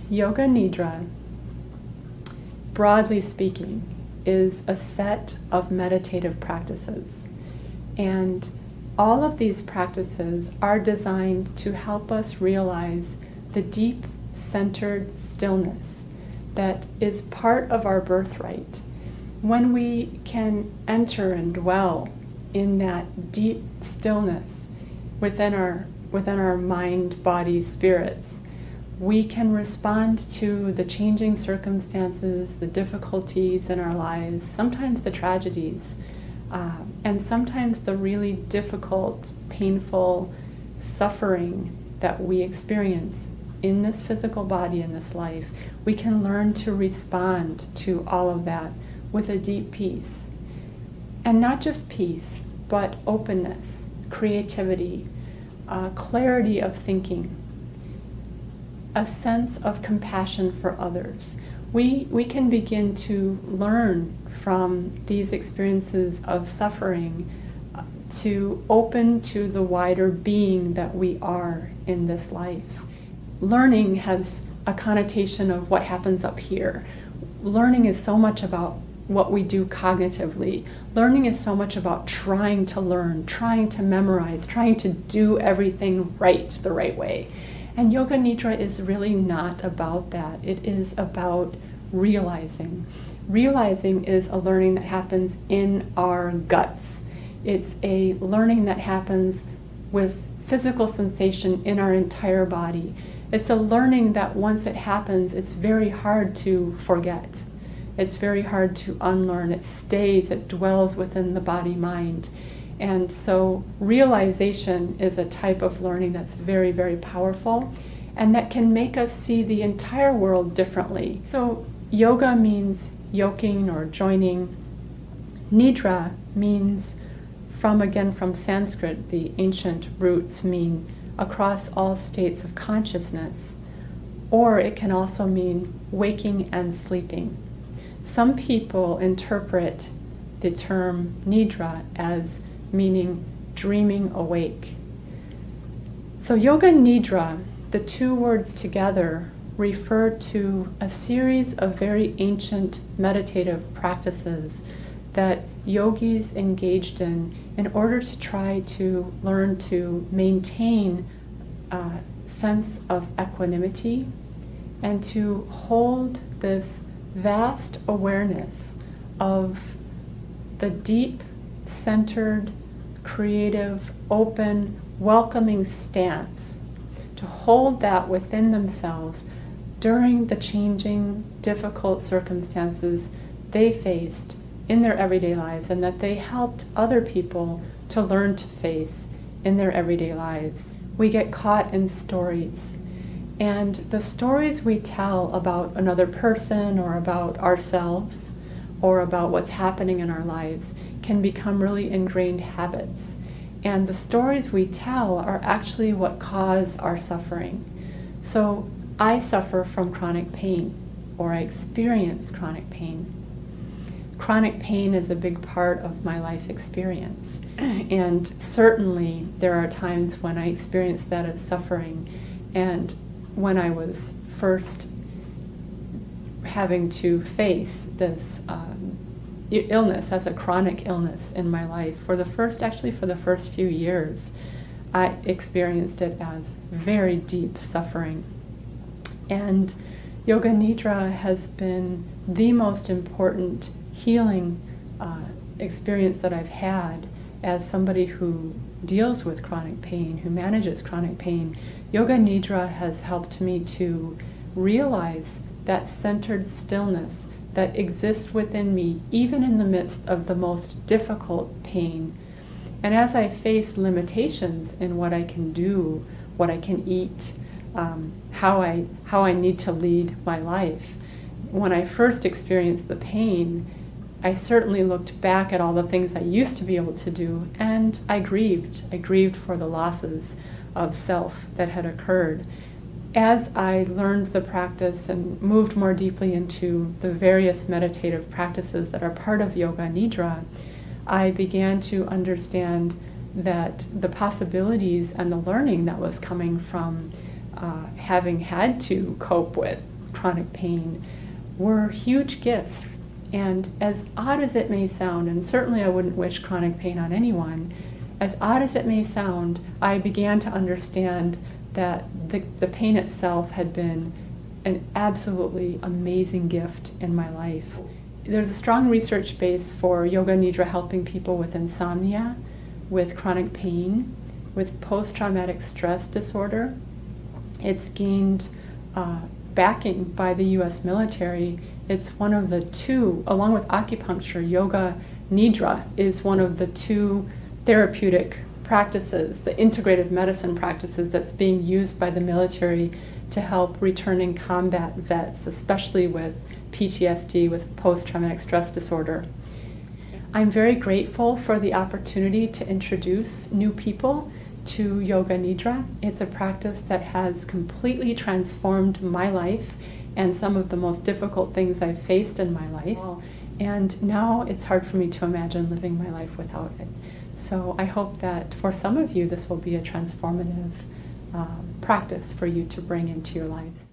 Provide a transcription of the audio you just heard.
Yoga Nidra, broadly speaking, is a set of meditative practices. And all of these practices are designed to help us realize the deep, centered stillness that is part of our birthright. When we can enter and dwell in that deep stillness within our mind, body, spirits, we can respond to the changing circumstances, the difficulties in our lives, sometimes the tragedies, and sometimes the really difficult, painful suffering that we experience in this physical body, in this life. We can learn to respond to all of that with a deep peace. And not just peace, but openness, creativity, clarity of thinking, a sense of compassion for others. We can begin to learn from these experiences of suffering to open to the wider being that we are in this life. Learning has a connotation of what happens up here. Learning is so much about what we do cognitively. Learning is so much about trying to learn, trying to memorize, trying to do everything right, the right way. And Yoga Nidra is really not about that. It is about realizing. Realizing is a learning that happens in our guts. It's a learning that happens with physical sensation in our entire body. It's a learning that once it happens, it's very hard to forget. It's very hard to unlearn. It stays, it dwells within the body-mind. And so realization is a type of learning that's very, very powerful and that can make us see the entire world differently. So yoga means yoking or joining. Nidra means from Sanskrit, the ancient roots mean across all states of consciousness, or it can also mean waking and sleeping. Some people interpret the term Nidra as meaning dreaming awake. So Yoga Nidra, the two words together, refer to a series of very ancient meditative practices that yogis engaged in order to try to learn to maintain a sense of equanimity and to hold this vast awareness of the deep, centered, creative, open, welcoming stance, to hold that within themselves during the changing, difficult circumstances they faced in their everyday lives and that they helped other people to learn to face in their everyday lives. We get caught in stories, and the stories we tell about another person or about ourselves or about what's happening in our lives can become really ingrained habits. And the stories we tell are actually what cause our suffering. So I suffer from chronic pain, or I experience chronic pain. Chronic pain is a big part of my life experience. And certainly there are times when I experience that as suffering. And when I was first having to face this illness as a chronic illness in my life, for the first few years, I experienced it as very deep suffering. And Yoga Nidra has been the most important healing experience that I've had as somebody who deals with chronic pain, who manages chronic pain. Yoga Nidra has helped me to realize that centered stillness that exists within me, even in the midst of the most difficult pain. And as I face limitations in what I can do, what I can eat, how I need to lead my life, when I first experienced the pain, I certainly looked back at all the things I used to be able to do, and I grieved. I grieved for the losses of self that had occurred. As I learned the practice and moved more deeply into the various meditative practices that are part of Yoga Nidra, I began to understand that the possibilities and the learning that was coming from having had to cope with chronic pain were huge gifts. And as odd as it may sound, and certainly I wouldn't wish chronic pain on anyone, as odd as it may sound, I began to understand that the pain itself had been an absolutely amazing gift in my life. There's a strong research base for Yoga Nidra helping people with insomnia, with chronic pain, with post-traumatic stress disorder. It's gained backing by the US military. It's one of the two, along with acupuncture, Yoga Nidra is one of the two therapeutic practices, the integrative medicine practices that's being used by the military to help returning combat vets, especially with PTSD, with post-traumatic stress disorder. I'm very grateful for the opportunity to introduce new people to Yoga Nidra. It's a practice that has completely transformed my life and some of the most difficult things I've faced in my life. And now it's hard for me to imagine living my life without it. So I hope that for some of you this will be a transformative practice for you to bring into your lives.